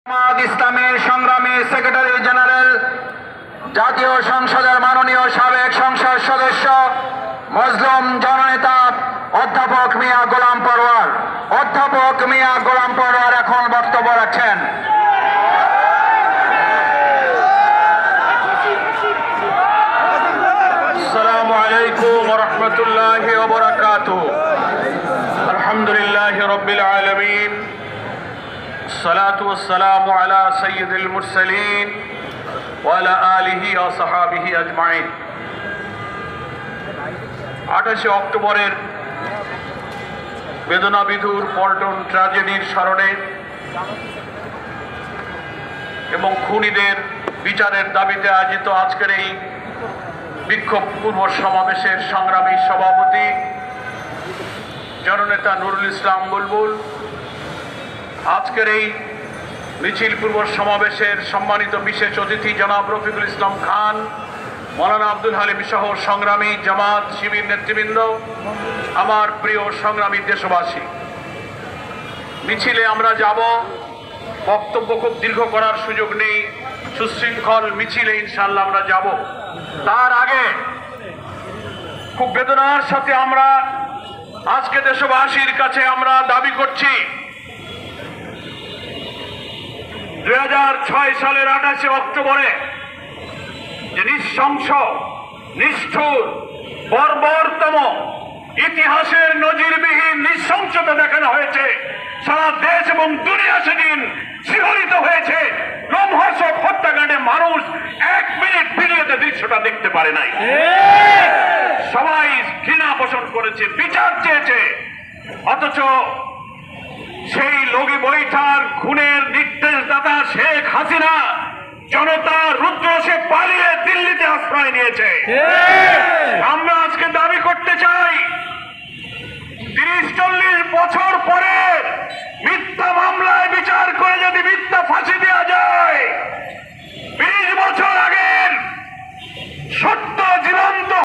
জামাত ইসলামীর সংগ্রামী secretary general জাতীয় সংসদের মাননীয় সাবেক সংসদ সদস্য মজলুম জননেতা অধ্যাপক মিয়া গোলাম পরোয়ার এখন বক্তব্য রাখছেন। আসসালামু আলাইকুম ওয়া রাহমাতুল্লাহি ওয়া বারাকাতুহু। আলহামদুলিল্লাহি রাব্বিল আলামিন। الصلاة والسلام على سيد المرسلين وعلى آله وصحابه أجمعين। 28 অক্টোবরের বেদনাবিধুর পল্টন ট্র্যাজেডির স্মরণে এবং খুনিদের বিচারের দাবিতে আয়োজিত আজকের এই বিক্ষোভ পূর্ব সমাবেশের সংগ্রামী সভাপতি জননেতা নুরুল ইসলাম বুলবুল, আজকের এই মিছিল পূর্ব সমাবেশের সম্মানিত বিশেষ অতিথি জনাব রফিকুল ইসলাম খান, মৌলানা আব্দুল হালিম সহ সংগ্রামী জামাত শিবির নেতৃবৃন্দ, আমার প্রিয় সংগ্রামী দেশবাসী, মিছিলে আমরা যাব। বক্তব্য খুব দীর্ঘ করার সুযোগ নেই, সুশৃঙ্খল মিছিলে ইনশাআল্লাহ আমরা যাব। তার আগে খুব বেদনার সাথে আমরা আজকে দেশবাসীর কাছে আমরা দাবি করছি, 2006 সালের 28 অক্টোবরে যে নৃশংস, নিষ্ঠুর, বর্বরতম, ইতিহাসের নজিরবিহীন নৃশংসতা দেখানো হয়েছে, সারা দেশ এবং দুনিয়া সেদিন শিহরিত হয়েছে। রোমহর্ষক হত্যাকাণ্ডে মানুষ 1 মিনিট ভিডিওতে দৃশ্যটা দেখতে পারে নাই। সবাই ঘৃণা পোষণ করেছে, বিচার চেয়েছে, অথচ সেই লগি বৈঠার খুনের নির্দেশদাতা শেখ হাসিনা জনতা রুদ্র সে পালিয়ে দিল্লিতে আশ্রয় নিয়েছে। আমরা আজকে দাবি করতে চাই, 30-40 বছর পরে